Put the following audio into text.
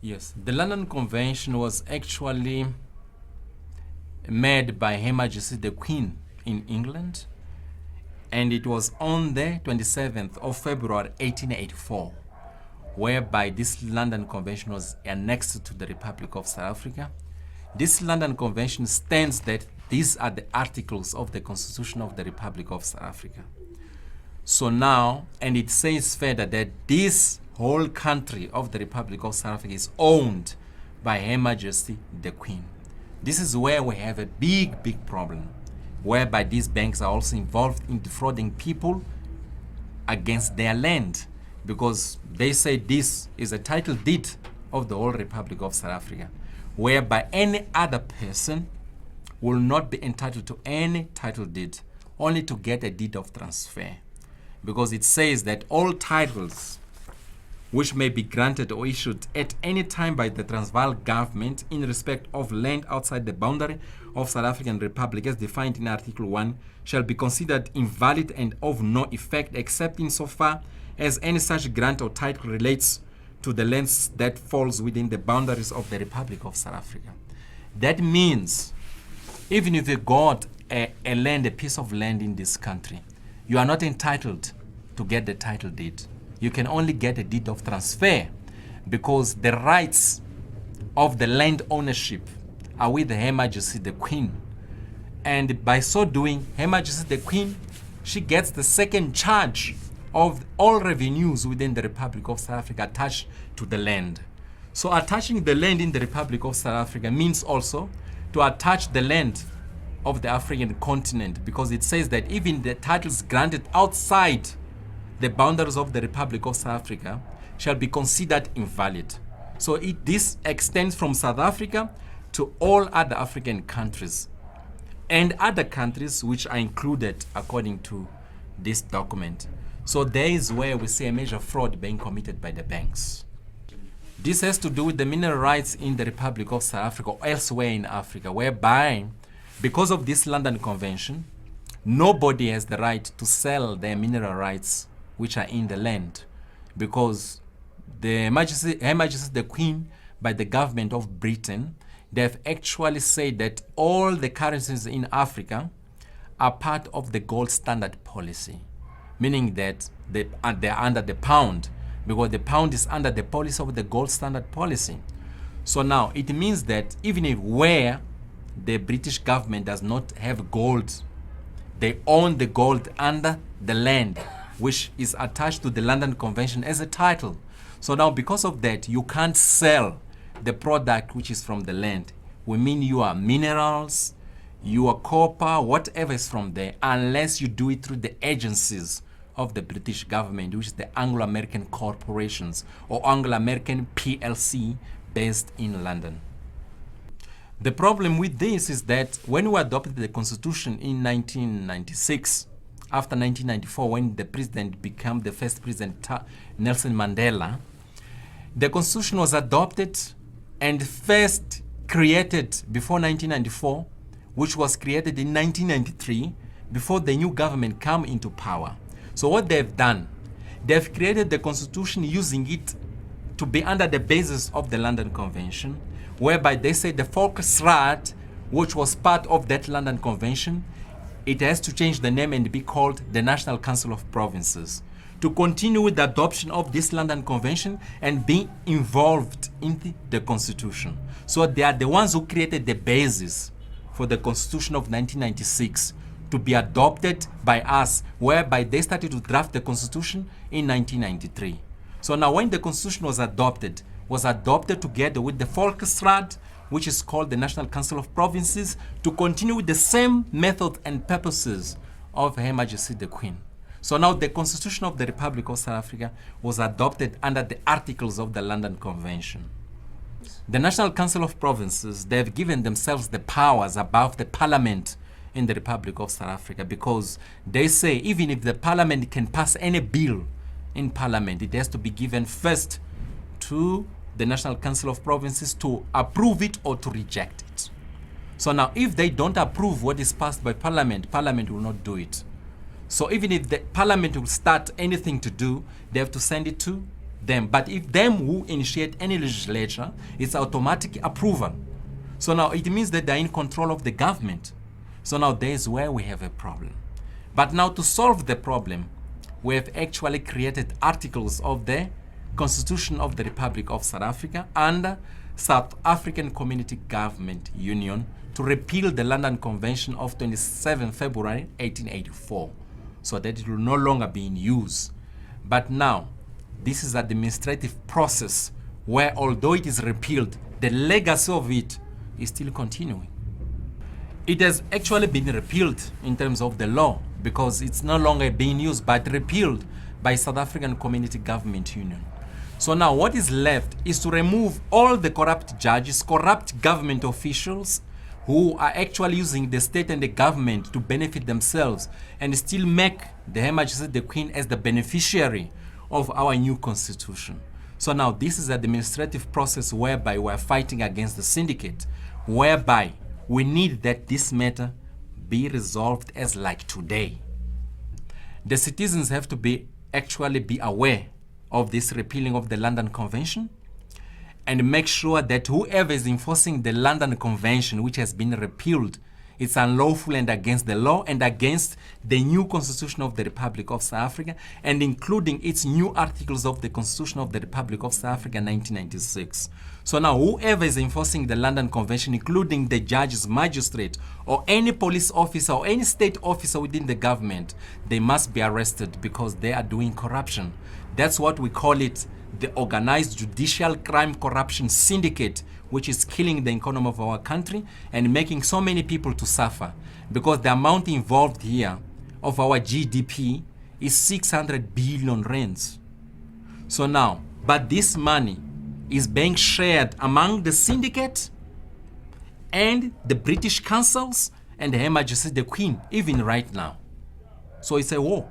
Yes, the London Convention was actually made by Her Majesty the Queen in England, and it was on the 27th of February 1884, whereby this London Convention was annexed to the Republic of South Africa. This London Convention states that these are the articles of the Constitution of the Republic of South Africa. So now, and it says further that this whole country of the Republic of South Africa is owned by Her Majesty the Queen. This is where we have a big problem, whereby these banks are also involved in defrauding people against their land, because they say this is a title deed of the whole Republic of South Africa, whereby any other person will not be entitled to any title deed, only to get a deed of transfer. Because it says that all titles which may be granted or issued at any time by the Transvaal government in respect of land outside the boundary of South African Republic as defined in Article 1 shall be considered invalid and of no effect except insofar as any such grant or title relates to the lands that falls within the boundaries of the Republic of South Africa. That means even if you got a piece of land in this country, you are not entitled to get the title deed. You can only get a deed of transfer, because the rights of the land ownership are with Her Majesty the Queen. And by so doing, Her Majesty the Queen, she gets the second charge of all revenues within the Republic of South Africa attached to the land. So attaching the land in the Republic of South Africa means also to attach the land of the African continent, because it says that even the titles granted outside the boundaries of the Republic of South Africa shall be considered invalid. So this extends from South Africa to all other African countries and other countries which are included according to this document. So there is where we see a major fraud being committed by the banks. This has to do with the mineral rights in the Republic of South Africa or elsewhere in Africa, whereby because of this London Convention, nobody has the right to sell their mineral rights which are in the land, because Her Majesty the Queen, by the government of Britain, they've actually said that all the currencies in Africa are part of the gold standard policy, meaning that they're under the pound, because the pound is under the policy of the gold standard policy. So now it means that even if where the British government does not have gold, they own the gold under the land, which is attached to the London Convention as a title. So now because of that, you can't sell the product which is from the land. We mean your minerals, your copper, whatever is from there, unless you do it through the agencies of the British government, which is the Anglo-American corporations or Anglo-American PLC based in London. The problem with this is that when we adopted the Constitution in 1996, after 1994, when the president became the first president, Nelson Mandela, the Constitution was adopted and first created before 1994, which was created in 1993, before the new government came into power. So what they've done, they've created the Constitution using it to be under the basis of the London Convention, whereby they say the Volksraad, which was part of that London Convention, it has to change the name and be called the National Council of Provinces, to continue with the adoption of this London Convention and be involved in the Constitution. So they are the ones who created the basis for the Constitution of 1996 to be adopted by us, whereby they started to draft the Constitution in 1993. So now when the Constitution was adopted together with the Volksraad, which is called the National Council of Provinces, to continue with the same method and purposes of Her Majesty the Queen. So now the Constitution of the Republic of South Africa was adopted under the articles of the London Convention. The National Council of Provinces, they've given themselves the powers above the Parliament in the Republic of South Africa, because they say even if the Parliament can pass any bill in Parliament, it has to be given first to the National Council of Provinces to approve it or to reject it. So now if they don't approve what is passed by Parliament, Parliament will not do it. So even if the Parliament will start anything to do, they have to send it to them. But if them who initiate any legislature, it's automatic approval. So now it means that they're in control of the government. So now there's where we have a problem. But now to solve the problem, we have actually created articles of the Constitution of the Republic of South Africa and South African Community Government Union to repeal the London Convention of 27 February 1884, so that it will no longer be in use. But now, this is an administrative process where, although it is repealed, the legacy of it is still continuing. It has actually been repealed in terms of the law because it's no longer being used, but repealed by South African Community Government Union. So now what is left is to remove all the corrupt judges, corrupt government officials who are actually using the state and the government to benefit themselves and still make the Her Majesty the Queen as the beneficiary of our new constitution. So now this is an administrative process whereby we're fighting against the syndicate, whereby we need that this matter be resolved as like today. The citizens have to be aware of this repealing of the London Convention and make sure that whoever is enforcing the London Convention, which has been repealed, it's unlawful and against the law and against the new Constitution of the Republic of South Africa, and including its new articles of the Constitution of the Republic of South Africa 1996. So now whoever is enforcing the London Convention, including the judges, magistrate, or any police officer or any state officer within the government, they must be arrested because they are doing corruption. That's what we call it, the organized judicial crime corruption syndicate, which is killing the economy of our country and making so many people to suffer, because the amount involved here of our GDP is 600 billion rands. So now, but this money is being shared among the syndicate and the British councils and Her Majesty the Queen, even right now. So it's a war.